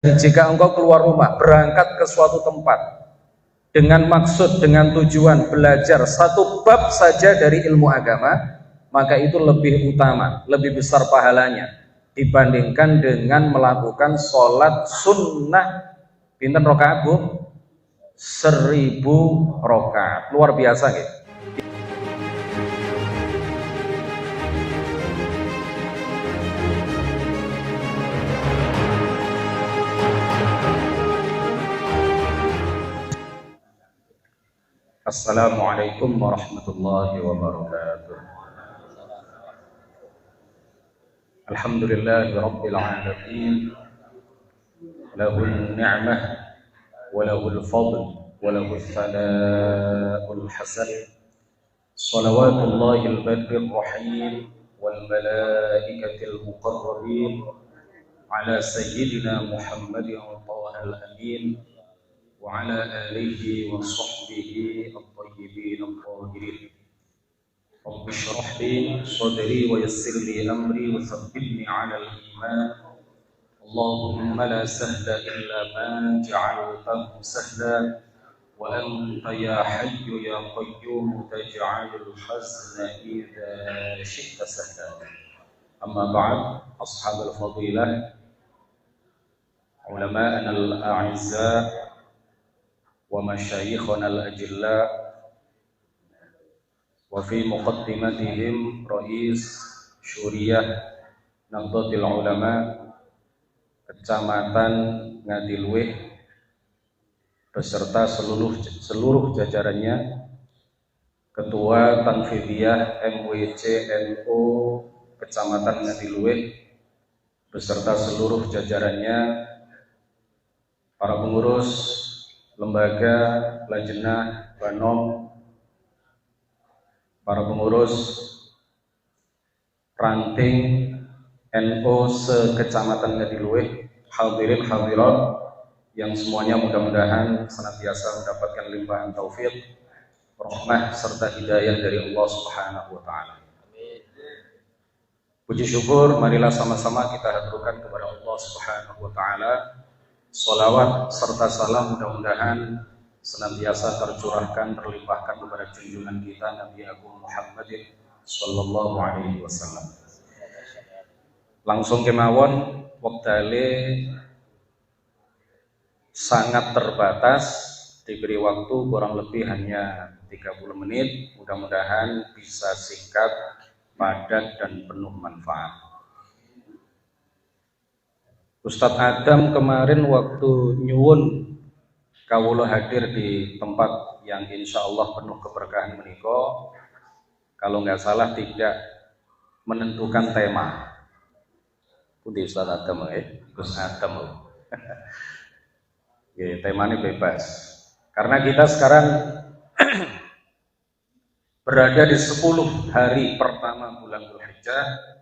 jika engkau keluar rumah, berangkat ke suatu tempat dengan maksud, dengan tujuan belajar satu bab saja dari ilmu agama, maka itu lebih utama, lebih besar pahalanya dibandingkan dengan melakukan sholat sunnah pinten rakaat Bu? 1000 rakaat. Luar biasa gitu. Assalamualaikum warahmatullahi wabarakatuh. Alhamdulillahi rabbil alamin. Lahul ni'mah wa lahul fadl wa lahul thana'ul hasan. Salawatullahi al-barri rahim wal malaikatil muqarrabin ala sayyidina Muhammadin tawahal amin wa ala alihi wa sahbihi at-tayyibin at-tahirin. Rabbi shrah li sadri wa yassir li amri wa thabbitni 'ala al-iman. Allahumma la sahla illa ma ja'altahu sahla wa anta ya hayyu ya qayyum taj'alul hazna idza syi'ta sahla. Amma ba'd, ashabul fadilah, ulama'ana al-a'izza wa masyayikhuna al-ajilla wa fi muqaddimatihim Rais Syuriyah Nahdlatul Ulama Kecamatan Ngadiluih beserta seluruh jajarannya, Ketua Tanfidiyah MWC NU Kecamatan Ngadiluih beserta seluruh jajarannya, para pengurus lembaga Lajnah Banom, para pengurus ranting NU se-Kecamatan Ngadiluih, hadirin hadirat yang semuanya mudah-mudahan senantiasa mendapatkan limpahan taufik, rahmah serta hidayah dari Allah Subhanahu wa taala. Puji syukur marilah sama-sama kita haturkan kepada Allah Subhanahu wa taala. Sholawat serta salam mudah-mudahan senantiasa tercurahkan, terlimpahkan kepada junjungan kita Nabi Agung Muhammadin sallallahu alaihi wasallam. Langsung kemawon, wektale sangat terbatas, diberi waktu kurang lebih hanya 30 menit. Mudah-mudahan bisa singkat, padat dan penuh manfaat. Ustadz Adam kemarin waktu nyuwun kawula hadir di tempat yang insya Allah penuh keberkahan menika, kalau nggak salah tidak menentukan tema. Pundi Ustadz Adam Gus Adam. Ya, temanya bebas. Karena kita sekarang berada di 10 hari pertama bulan Dzulhijjah.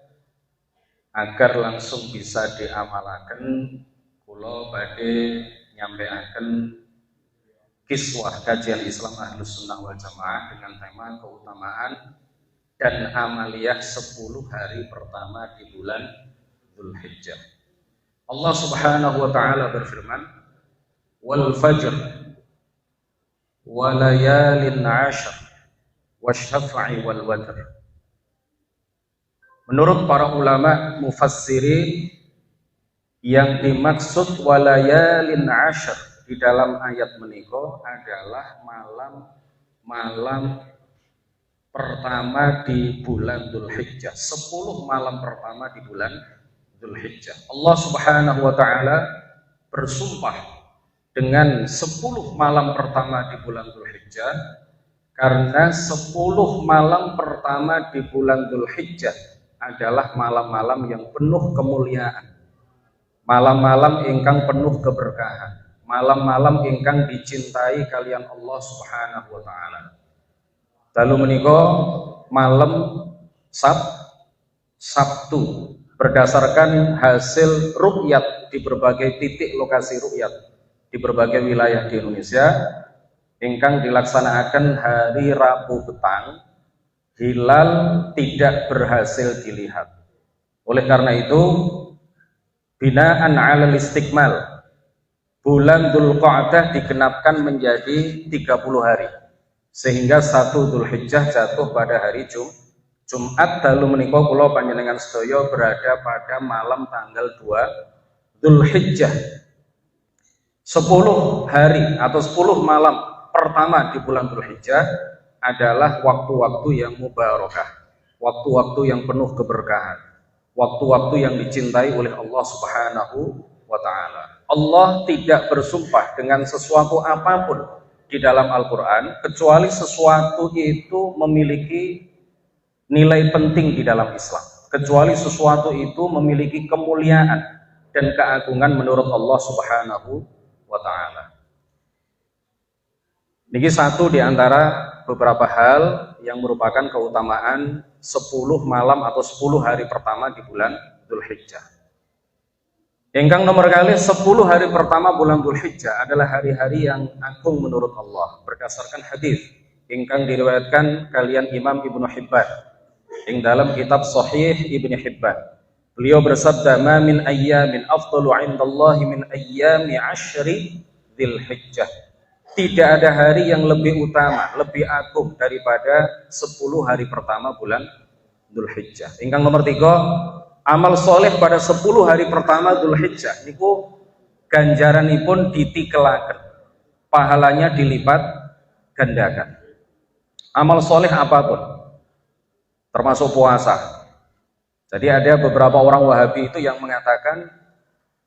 Agar langsung bisa diamalaken, kula badhe nyampaikan kiswah kajian Islam Ahlus Sunnah wal Jamaah dengan tema keutamaan dan amaliyah 10 hari pertama di bulan Dzulhijjah. Allah Subhanahu wa taala berfirman, "Wal fajr wa layalin 'ashr wasy-syaf'i wal watr." Menurut para ulama mufassirin, yang dimaksud walayalin ashr di dalam ayat menika adalah malam pertama di bulan Dzulhijjah, 10 malam pertama di bulan Dzulhijjah. Allah Subhanahu wa taala bersumpah dengan 10 malam pertama di bulan Dzulhijjah karena 10 malam pertama di bulan Dzulhijjah adalah malam-malam yang penuh kemuliaan, malam-malam ingkang penuh keberkahan, malam-malam ingkang dicintai kalian Allah Subhanahu wa taala. Lalu menika malam Sabtu berdasarkan hasil ru'yat di berbagai titik lokasi ru'yat di berbagai wilayah di Indonesia ingkang dilaksanakan hari Rabu petang, hilal tidak berhasil dilihat. Oleh karena itu, binaan 'alal istiqmal, bulan Dzulqa'dah digenapkan menjadi 30 hari, sehingga 1 Dzulhijjah jatuh pada hari Jumat. Dalu menika kula panjenengan sedaya berada pada malam tanggal 2 Dzulhijjah. 10 hari atau 10 malam pertama di bulan Dzulhijjah adalah waktu-waktu yang mubarakah, waktu-waktu yang penuh keberkahan, waktu-waktu yang dicintai oleh Allah Subhanahu wa ta'ala. Allah tidak bersumpah dengan sesuatu apapun di dalam Al-Quran kecuali sesuatu itu memiliki nilai penting di dalam Islam, kecuali sesuatu itu memiliki kemuliaan dan keagungan menurut Allah Subhanahu wa ta'ala. Ini satu di antara beberapa hal yang merupakan keutamaan 10 malam atau 10 hari pertama di bulan Dzulhijjah. Ingkang nomor kali 10 hari pertama bulan Dzulhijjah adalah hari-hari yang agung menurut Allah berdasarkan hadis ingkang diriwayatkan kalian Imam Ibnu Hibban ing dalam kitab Sahih Ibnu Hibban. Beliau bersabda, "Ma min ayyamin afdalu 'indallahi min ayyami 'ashri Dzulhijjah." Tidak ada hari yang lebih utama, lebih agung daripada 10 hari pertama bulan Dzulhijjah. Ingkang nomor 3, amal soleh pada 10 hari pertama Dzulhijjah niku ganjaranipun ditikelaken, pahalanya dilipat gandakan. Amal soleh apapun, termasuk puasa. Jadi ada beberapa orang Wahabi itu yang mengatakan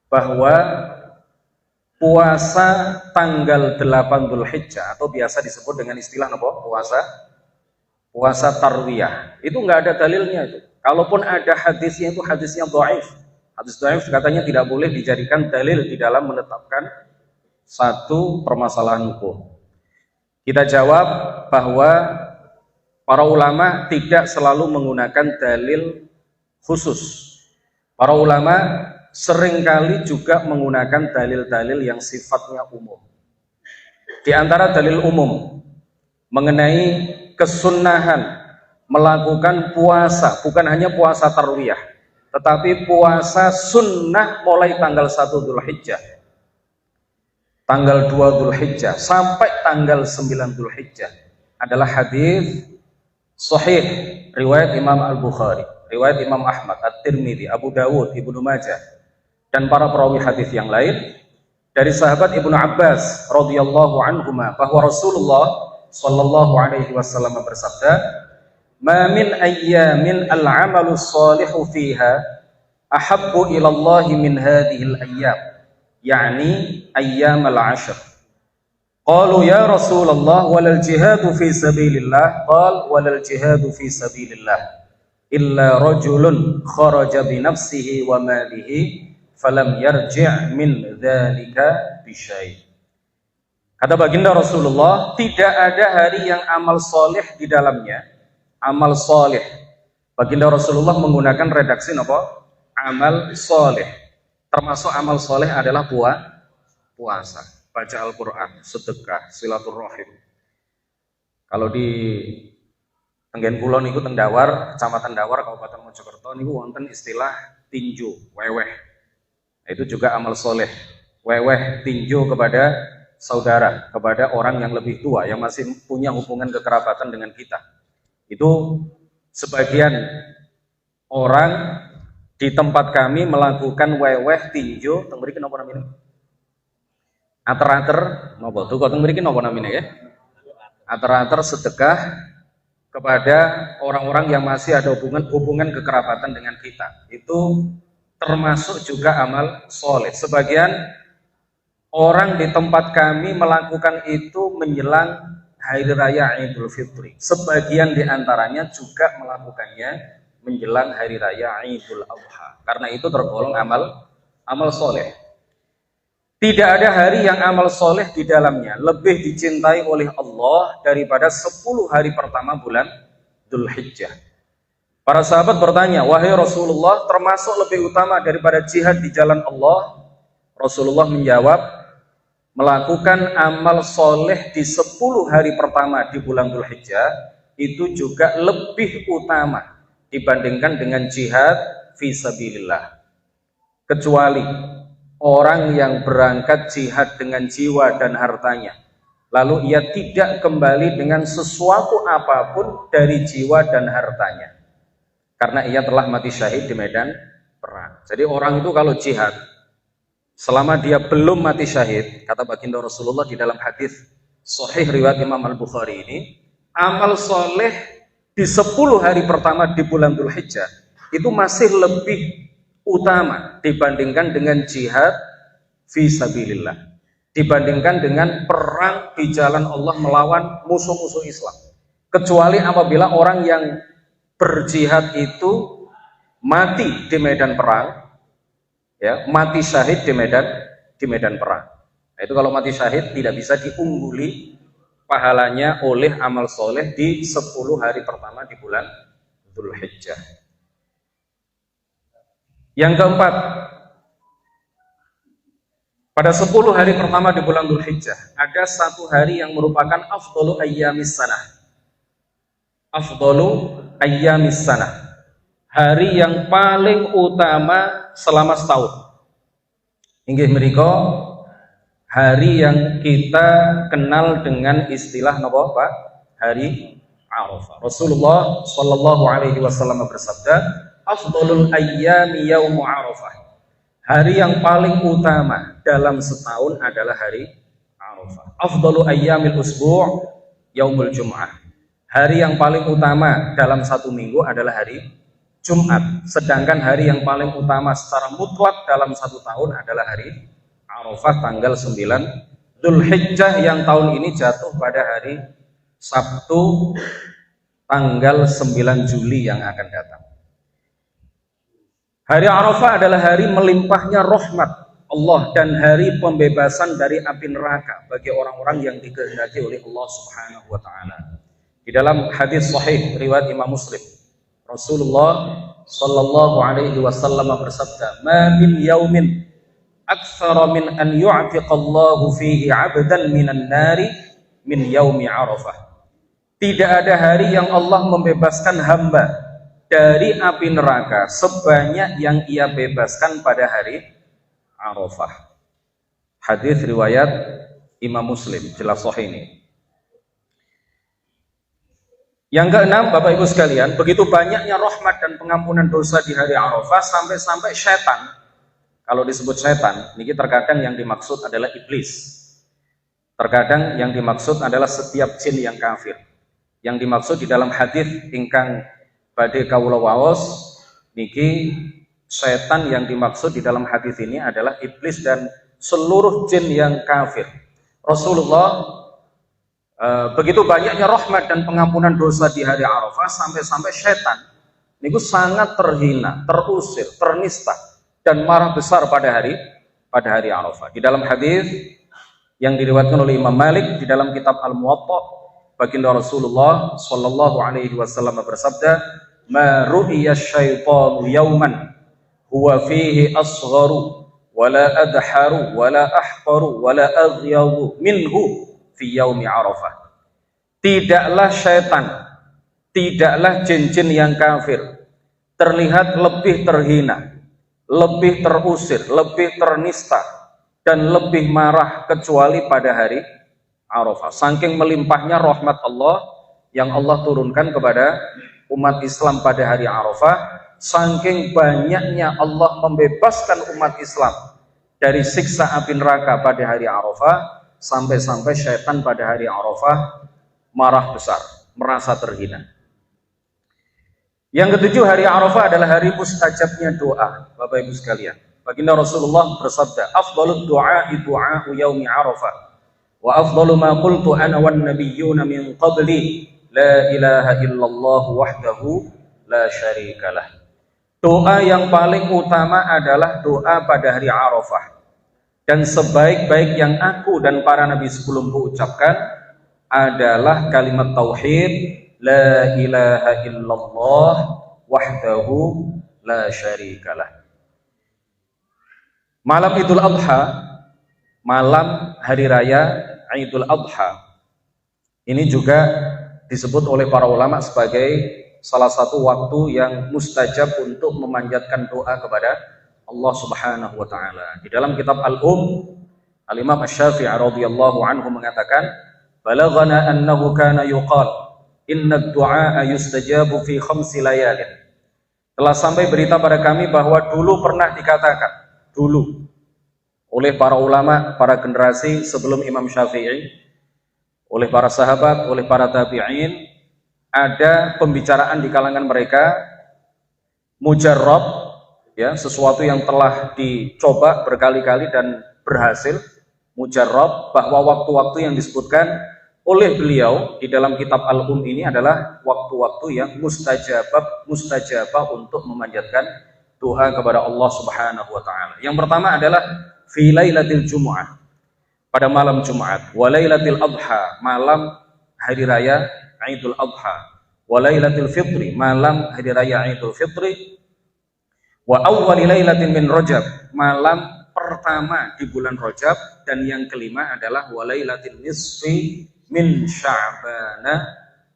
bahwa puasa tanggal 8 Dzulhijjah atau biasa disebut dengan istilah apa? Puasa tarwiyah. Itu enggak ada dalilnya itu. Kalaupun ada hadisnya itu hadisnya dhaif. Hadis dhaif katanya tidak boleh dijadikan dalil di dalam menetapkan satu permasalahan hukum. Kita jawab bahwa para ulama tidak selalu menggunakan dalil khusus. Para ulama seringkali juga menggunakan dalil-dalil yang sifatnya umum. Di antara dalil umum mengenai kesunnahan melakukan puasa, bukan hanya puasa tarwiyah, tetapi puasa sunnah mulai tanggal 1 Dzulhijjah, tanggal 2 Dzulhijjah sampai tanggal 9 Dzulhijjah adalah hadis sahih riwayat Imam Al-Bukhari, riwayat Imam Ahmad, At-Tirmidzi, Abu Dawud, Ibnu Majah dan para perawi hadis yang lain dari sahabat Ibnu Abbas radhiyallahu anhuma bahwa Rasulullah sallallahu alaihi wasallam bersabda, "Ma min ayyamin al-'amalu shalihu fiha ahabbu ila Allah min hadhihi al-ayyam," yakni ayyam al-'ashr. Qalu ya Rasulullah walal jihadu fi sabilillah, qala walal jihadu fi sabilillah illa rajulun kharaja bi nafsihi wa malihi falam yarji' min dzalika bisyai'. Kata baginda Rasulullah, tidak ada hari yang amal soleh di dalamnya. Amal soleh, baginda Rasulullah menggunakan redaksi apa? Amal soleh. Termasuk amal soleh adalah puasa, baca Al-Quran, sedekah, silaturahim. Kalau di Tenggen Kulon niku Tendawar, Kecamatan Dawar, Kabupaten Mojokerto niku wonten istilah tinju, weweh. Itu juga amal soleh. Weweh tinju kepada saudara, kepada orang yang lebih tua, yang masih punya hubungan kekerabatan dengan kita. Itu sebagian orang di tempat kami melakukan weweh tinju, teng mriki napa namanya? Ater-ater, napa tuh kok teng mriki napa namanya ya? Ater-ater sedekah kepada orang-orang yang masih ada hubungan kekerabatan dengan kita. Itu termasuk juga amal soleh. Sebagian orang di tempat kami melakukan itu menjelang hari raya Idul Fitri. Sebagian di antaranya juga melakukannya menjelang hari raya Idul Adha. Karena itu tergolong amal soleh. Tidak ada hari yang amal soleh di dalamnya lebih dicintai oleh Allah daripada 10 hari pertama bulan Dzulhijjah. Para sahabat bertanya, wahai Rasulullah, termasuk lebih utama daripada jihad di jalan Allah? Rasulullah menjawab, melakukan amal soleh di 10 hari pertama di bulan Dzulhijjah itu juga lebih utama dibandingkan dengan jihad fi sabilillah. Kecuali orang yang berangkat jihad dengan jiwa dan hartanya, lalu ia tidak kembali dengan sesuatu apapun dari jiwa dan hartanya, karena ia telah mati syahid di medan perang. Jadi orang itu kalau jihad, selama dia belum mati syahid, kata baginda Rasulullah di dalam hadis sahih riwayat Imam Al-Bukhari ini, amal soleh di 10 hari pertama di bulan Dzulhijjah itu masih lebih utama dibandingkan dengan jihad fi sabilillah, dibandingkan dengan perang di jalan Allah melawan musuh-musuh Islam. Kecuali apabila orang yang berjihad itu mati di medan perang, ya, mati syahid di medan perang. Nah, itu kalau mati syahid tidak bisa diungguli pahalanya oleh amal soleh di 10 hari pertama di bulan Dzulhijjah. Yang keempat, pada 10 hari pertama di bulan Dzulhijjah ada satu hari yang merupakan afdalu ayyamis sanah. Afdalu ayyamis sanah, hari yang paling utama selama setahun. Inggih menika hari yang kita kenal dengan istilah napa Pak? Hari Arafah. Rasulullah sallallahu alaihi wasallam bersabda, afdalul ayyami yaumu Arafah. Hari yang paling utama dalam setahun adalah hari Arafah. Afdalu ayyamil usbu' yaumul Jum'ah. Hari yang paling utama dalam satu minggu adalah hari Jumat. Sedangkan hari yang paling utama secara mutlak dalam satu tahun adalah hari Arafah tanggal 9 Dzulhijjah yang tahun ini jatuh pada hari Sabtu tanggal 9 Juli yang akan datang. Hari Arafah adalah hari melimpahnya rahmat Allah dan hari pembebasan dari api neraka bagi orang-orang yang dikehendaki oleh Allah Subhanahu wa taala. Di dalam hadis sahih riwayat Imam Muslim, Rasulullah sallallahu alaihi wasallam bersabda, "Ma min yaumin aktsara min an yu'tiqallahu fihi 'abdan minan nari min yaumi Arafah." Tidak ada hari yang Allah membebaskan hamba dari api neraka sebanyak yang ia bebaskan pada hari Arafah. Hadis riwayat Imam Muslim, jelas sahih ini. Yang keenam, Bapak Ibu sekalian, begitu banyaknya rahmat dan pengampunan dosa di hari Arafah sampai-sampai setan, kalau disebut setan, ini terkadang yang dimaksud adalah iblis. Terkadang yang dimaksud adalah setiap jin yang kafir. Yang dimaksud di dalam hadis ingkang badhe kawula waos niki, setan yang dimaksud di dalam hadis ini adalah iblis dan seluruh jin yang kafir. Rasulullah begitu banyaknya rahmat dan pengampunan dosa di hari Arafah sampai-sampai setan niku sangat terhina, terusir, ternista dan marah besar pada hari Arafah. Di dalam hadis yang diriwayatkan oleh Imam Malik di dalam kitab Al-Muwatta, baginda Rasulullah sallallahu alaihi wasallam bersabda, "Ma ru'iya syaitanu yauman huwa fihi asgharu wala adharu wala ahqaru wala aghyadu minhu fi yaumi Arafah." Tidaklah syaitan, tidaklah jin-jin yang kafir terlihat lebih terhina, lebih terusir, lebih ternista dan lebih marah kecuali pada hari Arafah. Saking melimpahnya rahmat Allah yang Allah turunkan kepada umat Islam pada hari Arafah, saking banyaknya Allah membebaskan umat Islam dari siksa api neraka pada hari Arafah, sampai-sampai syaitan pada hari Arafah marah besar, merasa terhina. Yang ketujuh, hari Arafah adalah hari mustajabnya doa. Bapak Ibu sekalian, baginda Rasulullah bersabda, "Afdhalud du'a'i du'a'u yaumi Arafah. Wa afdalu ma qultu ana wan nabiyyuna min qabli la ilaha illallah wahdahu la syarikalah." Doa yang paling utama adalah doa pada hari Arafah. Dan sebaik-baik yang aku dan para nabi sebelumku ucapkan adalah kalimat tauhid, la ilaha illallah wahdahu la syarikalah. Malam Idul Adha, malam hari raya Idul Adha, ini juga disebut oleh para ulama sebagai salah satu waktu yang mustajab untuk memanjatkan doa kepada Allah Subhanahu wa taala. Di dalam kitab Al-Imam Asy-Syafi'i radhiyallahu anhu mengatakan, "Balaghana annahu kana yuqal inna ad-du'a yustajabu fi khamsi layalin." Telah sampai berita pada kami bahwa dulu pernah dikatakan, dulu oleh para ulama, para generasi sebelum Imam Syafi'i, oleh para sahabat, oleh para tabi'in, ada pembicaraan di kalangan mereka mujarrab, ya, sesuatu yang telah dicoba berkali-kali dan berhasil, mujarrab, bahwa waktu-waktu yang disebutkan oleh beliau di dalam kitab ini adalah waktu-waktu yang mustajabah untuk memanjatkan doa kepada Allah Subhanahu wa taala. Yang pertama adalah fi lailatul jumu'ah, pada malam Jumat, wa lailatul adha, malam hari raya Idul Adha, wa lailatul fitri, malam hari raya Idul Fitri, wa awwal lailatin min Rajab, malam pertama di bulan Rajab, dan yang kelima adalah wa lailatul nisfi min Sya'ban,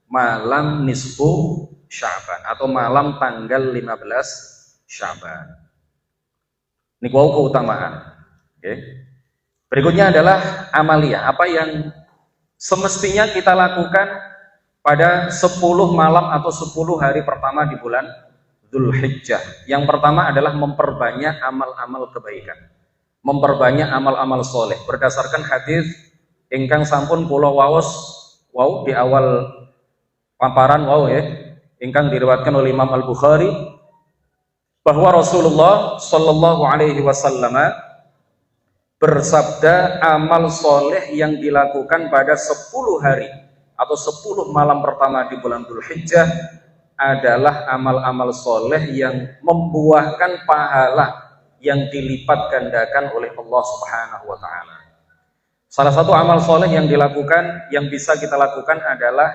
malam nisfu Sya'ban atau malam tanggal 15 Sya'ban. Ini keutamaan. Oke. Berikutnya adalah amaliyah, apa yang semestinya kita lakukan pada 10 malam atau 10 hari pertama di bulan Dzulhijjah. Yang pertama adalah memperbanyak amal-amal kebaikan, memperbanyak amal-amal soleh berdasarkan hadis ingkang sampun kula waos di awal paparan ya, ingkang diriwayatkan oleh Imam Al-Bukhari, bahwa Rasulullah sallallahu alaihi wasallam bersabda, amal soleh yang dilakukan pada 10 hari atau 10 malam pertama di bulan Dzulhijjah adalah amal-amal soleh yang membuahkan pahala yang dilipat gandakan oleh Allah Subhanahu wa taala. Salah satu amal soleh yang dilakukan, yang bisa kita lakukan adalah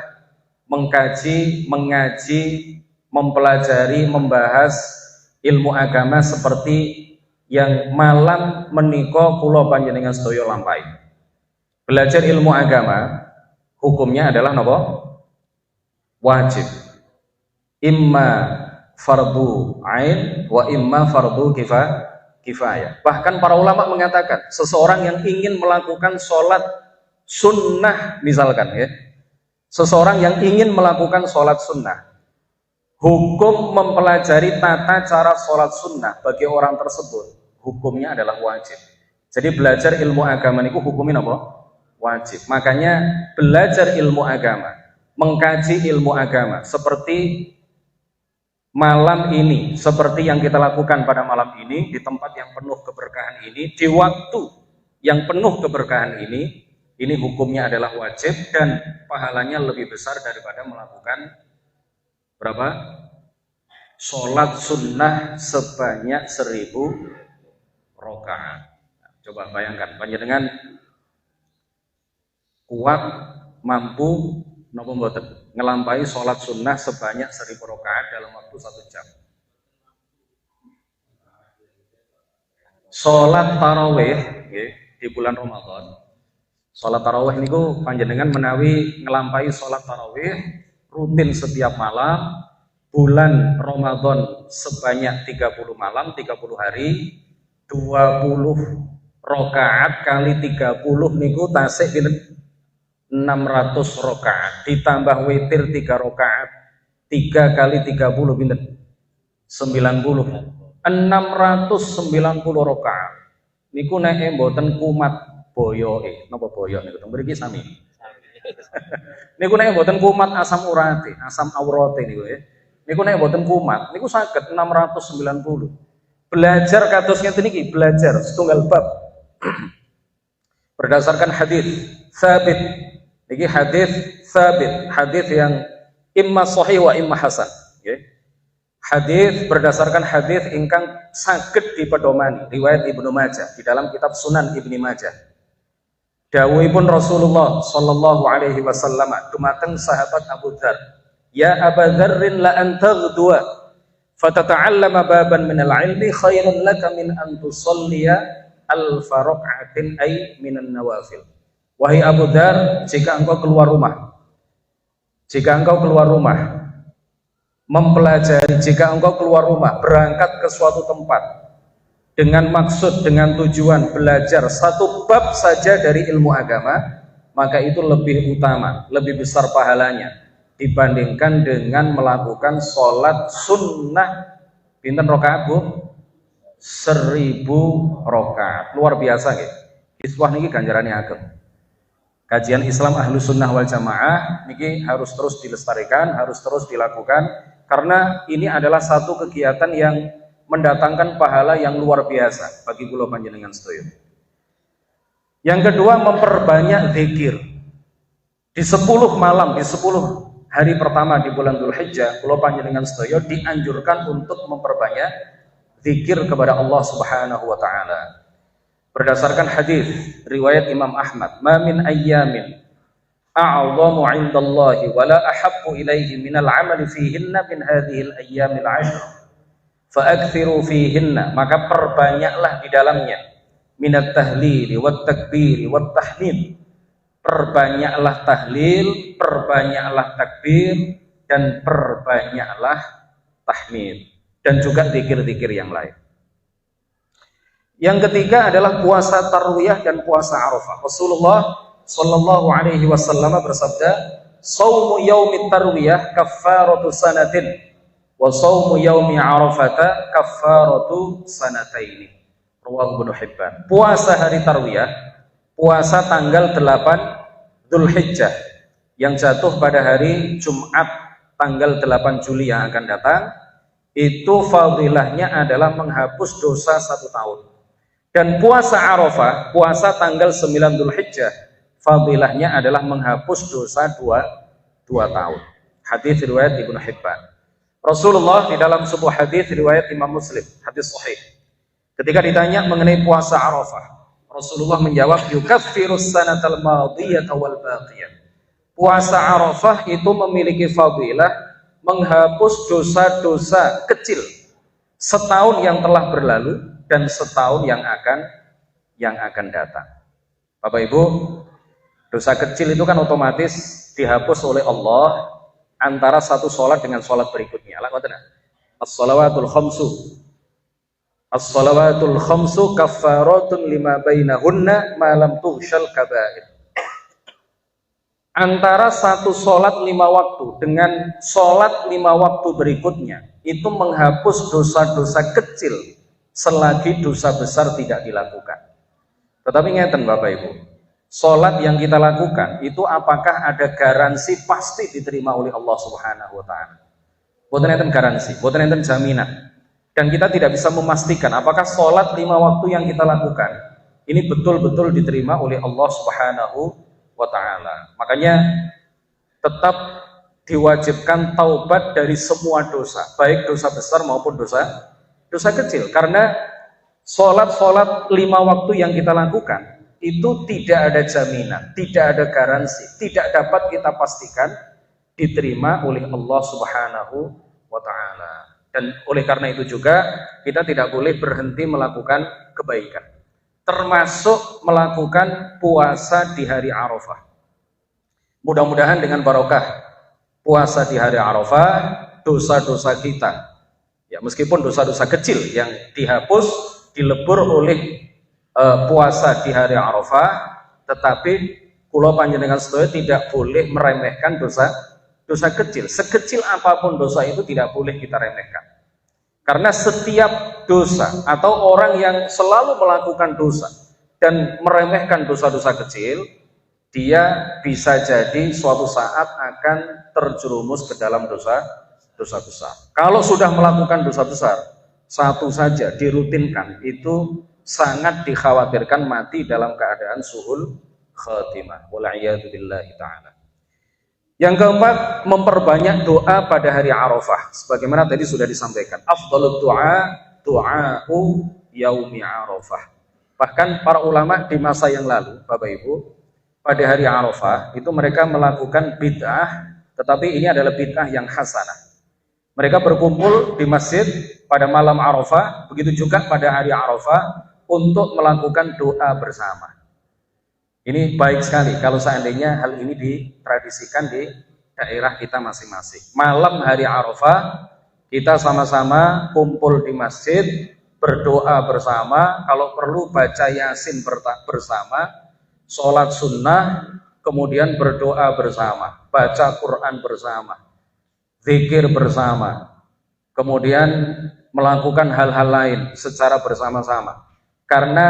mengkaji, mengaji, mempelajari, membahas ilmu agama seperti yang malam menika kula panjenengan sedaya lampahi. Belajar ilmu agama hukumnya adalah napa? Wajib. Imma fardu ain wa imma fardu kifayah. Bahkan para ulama mengatakan seseorang yang ingin melakukan sholat sunnah, misalkan ya, seseorang yang ingin melakukan sholat sunnah, hukum mempelajari tata cara sholat sunnah bagi orang tersebut hukumnya adalah wajib. Jadi belajar ilmu agama itu hukumnya apa? Wajib. Makanya belajar ilmu agama, mengkaji ilmu agama seperti malam ini, seperti yang kita lakukan pada malam ini, di tempat yang penuh keberkahan ini, di waktu yang penuh keberkahan ini hukumnya adalah wajib dan pahalanya lebih besar daripada melakukan berapa? Sholat sunnah sebanyak 1000 rakaat. Coba bayangkan, panjenengan kuat, mampu napa mboten ngelampahi sholat sunnah sebanyak 1000 rakaat dalam waktu 1 jam. Sholat tarawih di bulan Ramadan, sholat tarawih niku panjenengan menawi ngelampahi sholat tarawih rutin setiap malam bulan Ramadan sebanyak 30 malam, 30 hari, 20 rakaat kali 30 niku tasik pinten? 600 rakaat ditambah witir 3 rakaat, 3 kali 30 pinten? 90. 690 rakaat. Niku nek mboten kumat boyoke, napa boyok niku teng mriki sami. Niku nek mboten kumat asam urate, asam aurate niku ya. Niku nek mboten kumat, niku saged 690. Belajar kados ngeten niki, belajar setunggal bab. Berdasarkan hadis sabit. Ini hadis sabit, hadis yang imma sahih wa imma hasan. Hadis berdasarkan hadis ingkang saged dipedomani, riwayat Ibnu Majah di dalam kitab Sunan Ibnu Majah. Dawuhipun Rasulullah sallallahu alaihi wasallam dumateng sahabat Abu Dzar, ya Abu Dzarrin la an taghduwa fatata'allama baban min al-ilmi khairun laka min an tusalliya alfa rak'atin ay minan nawafil. Wahai Abu Dzar, jika engkau keluar rumah, mempelajari, jika engkau keluar rumah, berangkat ke suatu tempat, dengan maksud, dengan tujuan belajar satu bab saja dari ilmu agama, maka itu lebih utama, lebih besar pahalanya dibandingkan dengan melakukan sholat sunnah pinten rakaat Bu? 1000 rakaat. Luar biasa gitu. Iswah niki ganjarannya ageng. Kajian Islam Ahlus Sunnah wal Jamaah niki harus terus dilestarikan, harus terus dilakukan, karena ini adalah satu kegiatan yang mendatangkan pahala yang luar biasa bagi kula panjenengan sedaya. Yang kedua, memperbanyak zikir. Di 10 malam, di 10 hari pertama di bulan Dzulhijjah, kula panjenengan sedaya dianjurkan untuk memperbanyak zikir kepada Allah Subhanahu wa taala. Berdasarkan hadis riwayat Imam Ahmad, "Ma min ayyamin a'zamu 'indallahi wa la ahabbu ilaihi minal 'amali fihinna min hadhil ayyamil 'ashr. Fa'akthiru fihinna," maka perbanyaklah di dalamnya, minat tahlili wat takbiri wat tahmid. Perbanyaklah tahlil, perbanyaklah takbir, dan perbanyaklah tahmid, dan juga zikir-zikir yang lain. Yang ketiga adalah puasa tarwiyah dan puasa Arafah. Rasulullah sallallahu alaihi wasallam bersabda, "Shaumu yaumit tarwiyah kaffaratu sanatin, wa shaumu yaumi Arafata kaffaratu sanataini." Rawahu Ibnu Hibban. Puasa hari tarwiyah, puasa tanggal 8 Dzulhijjah yang jatuh pada hari Jumat tanggal 8 Juli yang akan datang, itu fadilahnya adalah menghapus dosa 1 tahun. Dan puasa Arafah, puasa tanggal 9 Dzulhijjah, fadilahnya adalah menghapus dosa 2 tahun. Hadis riwayat Ibnu Hibban. Rasulullah di dalam sebuah hadis riwayat Imam Muslim, hadis sahih, ketika ditanya mengenai puasa Arafah, Rasulullah menjawab, "Yukaffirus sanatal madiyata wal baqiyah." Puasa Arafah itu memiliki fadilah menghapus dosa-dosa kecil setahun yang telah berlalu dan setahun yang akan datang. Bapak Ibu, dosa kecil itu kan otomatis dihapus oleh Allah antara satu sholat dengan sholat berikutnya. As-shalawatul khamsu, as-shalawatul khamsu kaffaratun lima bainahunna ma lam tughshal kabair. Antara satu sholat 5 waktu dengan sholat 5 waktu berikutnya itu menghapus dosa-dosa kecil selagi dosa besar tidak dilakukan. Tetapi ngeten Bapak Ibu, sholat yang kita lakukan itu apakah ada garansi pasti diterima oleh Allah Subhanahu wa taala? Boten enten garansi, boten enten jaminan. Dan kita tidak bisa memastikan apakah sholat 5 waktu yang kita lakukan ini betul-betul diterima oleh Allah Subhanahu wa taala. Makanya tetap diwajibkan taubat dari semua dosa, baik dosa besar maupun dosa kecil, karena sholat 5 waktu yang kita lakukan itu tidak ada jaminan, tidak ada garansi, tidak dapat kita pastikan diterima oleh Allah Subhanahu wa ta'ala. Dan oleh karena itu juga kita tidak boleh berhenti melakukan kebaikan, termasuk melakukan puasa di hari Arafah. Mudah-mudahan dengan barokah puasa di hari Arafah, dosa-dosa kita, ya meskipun dosa-dosa kecil yang dihapus, dilebur oleh puasa di hari Arafah, tetapi kula panjenengan sedaya tidak boleh meremehkan dosa kecil. Sekecil apapun dosa itu tidak boleh kita remehkan. Karena setiap dosa atau orang yang selalu melakukan dosa dan meremehkan dosa-dosa kecil, dia bisa jadi suatu saat akan terjerumus ke dalam dosa besar. Kalau sudah melakukan dosa besar, satu saja dirutinkan, itu sangat dikhawatirkan mati dalam keadaan suhul khatimah. Wal'iyadu billahi ta'ala. Yang keempat, memperbanyak doa pada hari Arafah. Sebagaimana tadi sudah disampaikan, afdhalut du'a'u yaumi Arafah. Bahkan para ulama di masa yang lalu, Bapak Ibu, pada hari Arafah itu mereka melakukan bid'ah, tetapi ini adalah bid'ah yang hasanah. Mereka berkumpul di masjid pada malam Arafah, begitu juga pada hari Arafah untuk melakukan doa bersama. Ini baik sekali kalau seandainya hal ini ditradisikan di daerah kita masing-masing. Malam hari Arafah kita sama-sama kumpul di masjid berdoa bersama, kalau perlu baca Yasin bersama, sholat sunnah, kemudian berdoa bersama, baca Quran bersama, zikir bersama, kemudian melakukan hal-hal lain secara bersama-sama. Karena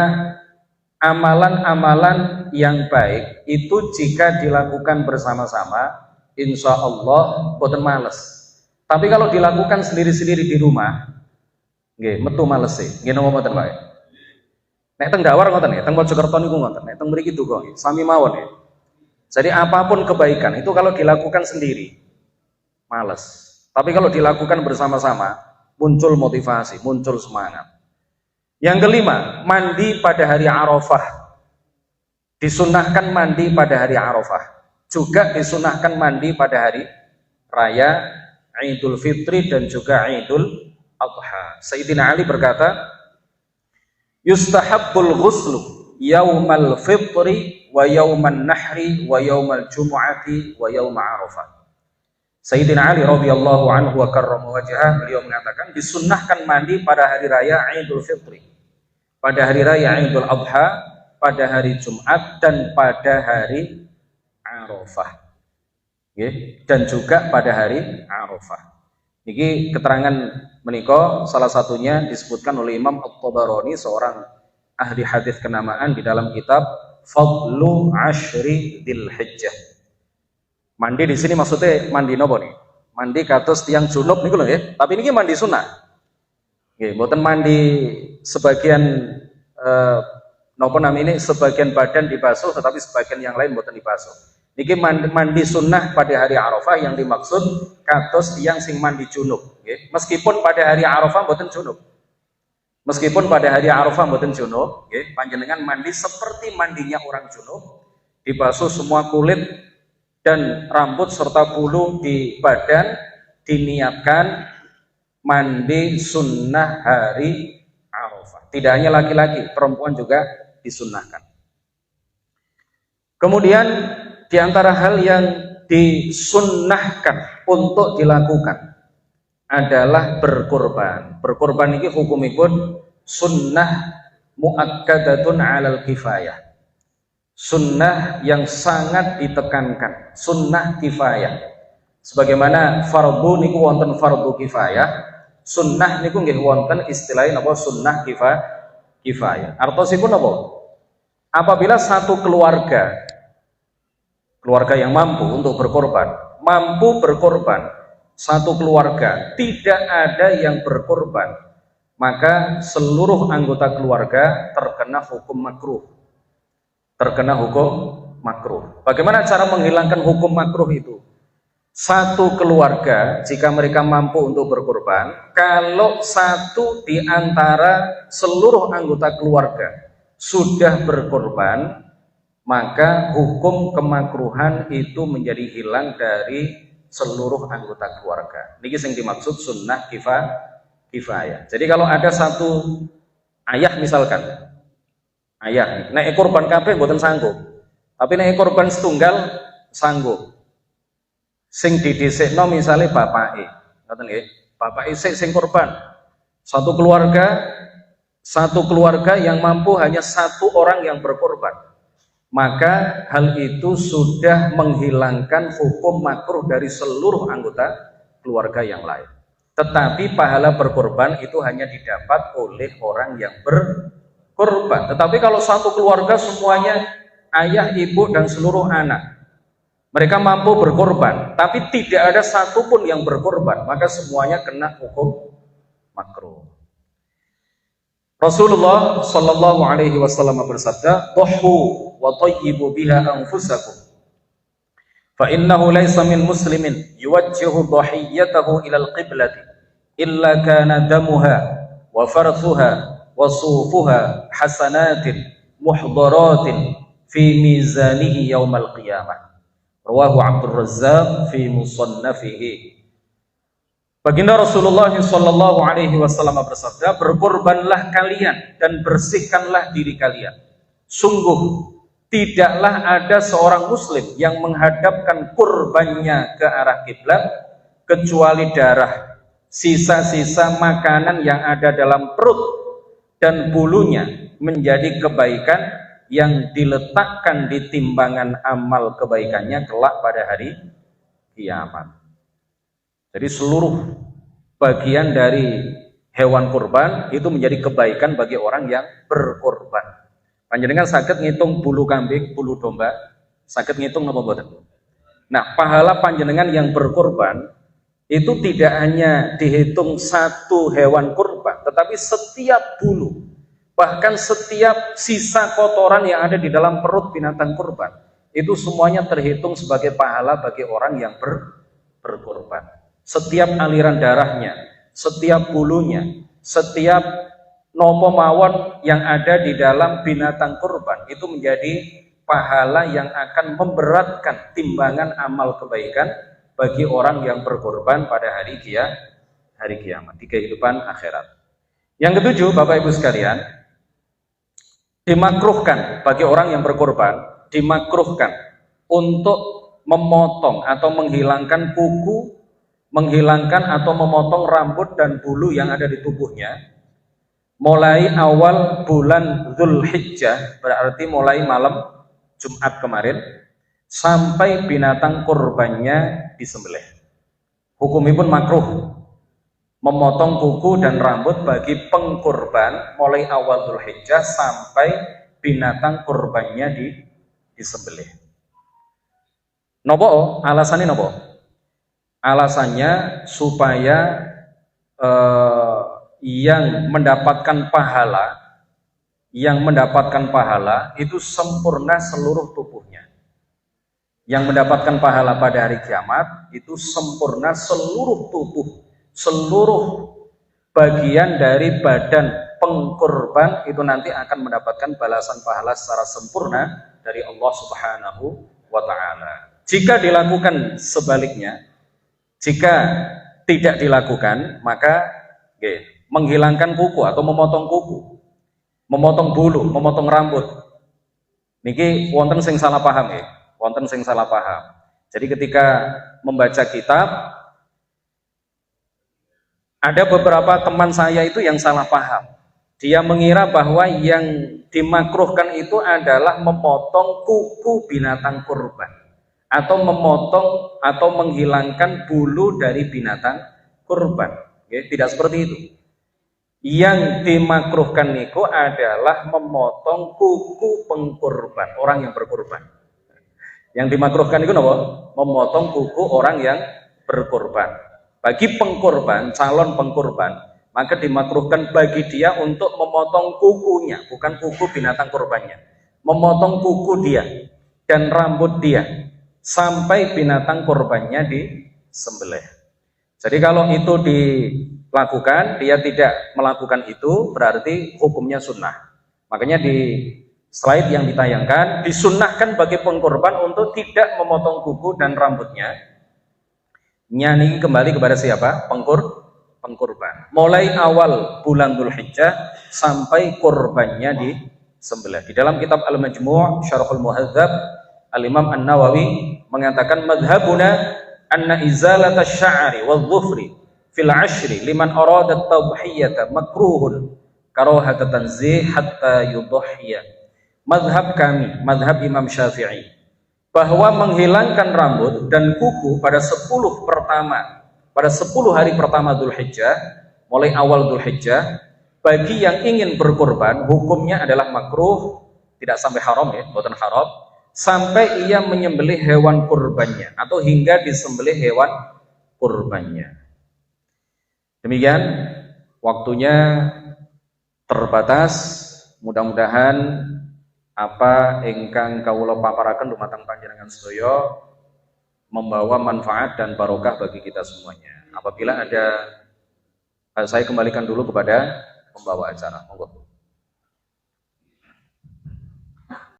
amalan-amalan yang baik itu jika dilakukan bersama-sama, insya Allah boten males. Tapi kalau dilakukan sendiri-sendiri di rumah, nggih metu males e. Nggih napa mboten Pak? Nek teng Dawar ngoten nggih, teng Mojokerto niku ngoten, nek teng mriki duka nggih, sami mawon nggih. Jadi apapun kebaikan itu kalau dilakukan sendiri males. Tapi kalau dilakukan bersama-sama muncul motivasi, muncul semangat. Yang kelima, mandi pada hari Arafah. Disunnahkan mandi pada hari Arafah. Juga disunnahkan mandi pada hari raya Idul Fitri dan juga Idul Adha. Sayyidina Ali berkata, yustahabbul ghuslu yaumal fitri wa yauman nahri wa yaumal jumu'ati wa yaum Arafah. Sayyidina Ali radhiyallahu anhu wa karrama wajhah, beliau mengatakan disunnahkan mandi pada hari raya Idul Fitri, pada hari raya Idul Adha, pada hari Jumat dan pada hari Arafah. Dan juga pada hari Arafah. Ini keterangan menika salah satunya disebutkan oleh Imam At-Tabarani, seorang ahli hadis kenamaan, di dalam kitab Fadlu Ashri Dzulhijjah. Mandi di sini maksudnya mandi nopo nih? Mandi kados tiang junub niku lho nggih, tapi niki mandi sunnah. Nggih, mboten mandi sebagian nopo namine sebagian badan dibasuh tetapi sebagian yang lain mboten dibasuh. Niki mandi sunnah pada hari Arafah yang dimaksud kados tiang sing mandi junub, nggih. Meskipun pada hari Arafah mboten junub. Meskipun pada hari Arafah mboten junub, nggih, panjenengan mandi seperti mandinya orang junub, dibasuh semua kulit dan rambut serta bulu di badan, diniatkan mandi sunnah hari Arafah. Tidak hanya laki-laki, perempuan juga disunnahkan. Kemudian di antara hal yang disunnahkan untuk dilakukan adalah berkorban. Berkorban ini hukumipun sunnah muakkadatun alal kifayah. Sunnah yang sangat ditekankan, sunnah kifayah. Sebagaimana fardu niku wonten fardu kifayah, sunnah niku nggih wonten istilahnya apa sunnah kifayah. Artosipun apa? Apabila satu keluarga yang mampu untuk berkorban, satu keluarga tidak ada yang berkorban, maka seluruh anggota keluarga terkena hukum makruh. Bagaimana cara menghilangkan hukum makruh itu? Satu keluarga jika mereka mampu untuk berkorban, kalau satu di antara seluruh anggota keluarga sudah berkorban, maka hukum kemakruhan itu menjadi hilang dari seluruh anggota keluarga. Niki sing dimaksud sunnah kifayah. Jadi kalau ada satu ayah misalkan, ayah nek korban kabeh mboten sanggup, tapi nek korban setunggal sanggup. Sing didhisikno misale bapake, ngoten nggih, bapake sing korban. Satu keluarga yang mampu hanya satu orang yang berkorban, maka hal itu sudah menghilangkan hukum makruh dari seluruh anggota keluarga yang lain. Tetapi pahala berkorban itu hanya didapat oleh orang yang berkorban. Tetapi kalau satu keluarga semuanya ayah, ibu dan seluruh anak, mereka mampu berkorban, tapi tidak ada satupun yang berkorban, maka semuanya kena hukum makruh. Rasulullah Shallallahu Alaihi Wasallam bersabda, "Dhuhu wa tayyibu biha anfusakum, fa innahu laysa min muslimin yuwajjihu dhahiyyatahu ila al-qiblati illa kana damuha wa farthuha wa sufuha hasanatin muhdaratin fi mizanihi yaumal qiyamah." Rawahu Abdur Razzaq fi musannafihi. Baginda Rasulullah Shallallahu Alaihi Wasallam bersabda, berkorbanlah kalian dan bersihkanlah diri kalian. Sungguh tidaklah ada seorang muslim yang menghadapkan kurbannya ke arah kiblat kecuali darah, sisa-sisa makanan yang ada dalam perut dan bulunya menjadi kebaikan yang diletakkan di timbangan amal kebaikannya kelak pada hari kiamat. Jadi seluruh bagian dari hewan kurban itu menjadi kebaikan bagi orang yang berkorban. Panjenengan saged ngitung bulu kambing, bulu domba, saged ngitung napa mboten? Nah, pahala panjenengan yang berkorban itu tidak hanya dihitung satu hewan kurban, tetapi setiap bulu, bahkan setiap sisa kotoran yang ada di dalam perut binatang kurban, itu semuanya terhitung sebagai pahala bagi orang yang berkorban. Setiap aliran darahnya, setiap bulunya, setiap nopo mawon yang ada di dalam binatang kurban itu menjadi pahala yang akan memberatkan timbangan amal kebaikan bagi orang yang berkorban pada hari kiamat, di kehidupan akhirat. Yang ketujuh, Bapak Ibu sekalian, dimakruhkan bagi orang yang berkorban, dimakruhkan untuk memotong atau menghilangkan kuku, menghilangkan atau memotong rambut dan bulu yang ada di tubuhnya mulai awal bulan Dzulhijjah, berarti mulai malam Jumat kemarin sampai binatang kurbannya disembelih. Hukumipun makruh memotong kuku dan rambut bagi pengkurban mulai awal Dzulhijjah sampai binatang kurbannya disembelih. Nopo? Alasannya nopo? Alasannya supaya yang mendapatkan pahala itu sempurna seluruh tubuhnya. Yang mendapatkan pahala pada hari kiamat itu sempurna seluruh tubuh, seluruh bagian dari badan pengkorban itu nanti akan mendapatkan balasan pahala secara sempurna dari Allah Subhanahu wa ta'ala. Jika dilakukan sebaliknya, jika tidak dilakukan, maka menghilangkan kuku atau memotong kuku, memotong bulu, memotong rambut, niki wonten sing salah paham ya, wonten sing salah paham. Jadi ketika membaca kitab, ada beberapa teman saya itu yang salah paham. Dia mengira bahwa yang dimakruhkan itu adalah memotong kuku binatang kurban atau memotong atau menghilangkan bulu dari binatang kurban. Oke, tidak seperti itu. Yang dimakruhkan itu adalah memotong kuku pengkurban, orang yang berkurban. Yang dimakruhkan itu apa? Memotong kuku orang yang berkurban. Bagi pengkurban, calon pengkurban, maka dimakruhkan bagi dia untuk memotong kukunya, bukan kuku binatang kurbannya. Memotong kuku dia dan rambut dia sampai binatang kurbannya disembelih. Jadi kalau itu dilakukan, dia tidak melakukan itu, berarti hukumnya sunnah. Makanya di slide yang ditayangkan, disunnahkan bagi pengkorban untuk tidak memotong kuku dan rambutnya. Nyanyi kembali kepada siapa? Pengkorban. Mulai awal bulan Dzulhijjah sampai korbannya disembelih. Di dalam kitab Al-Majmu' Syarhul Muhadzab, Al-Imam An-Nawawi mengatakan madhabuna anna izalata sya'ri wal dhufri fil ashri liman arada at-tadhhiyata makruhun karahata tanzih hatta yudhhiya. Madhab kami, madhab Imam Syafi'i, bahwa menghilangkan rambut dan kuku pada 10 hari pertama Dzulhijjah, mulai awal Dzulhijjah, bagi yang ingin berkorban hukumnya adalah makruh, tidak sampai haram ya, bukan haram, sampai ia menyembelih hewan kurbannya atau hingga disembelih hewan kurbannya. Demikian, waktunya terbatas. Mudah-mudahan apa ingkang kawula paparaken dumateng panjenengan sedaya membawa manfaat dan barokah bagi kita semuanya. Apabila ada, saya kembalikan dulu kepada pembawa acara. Monggo.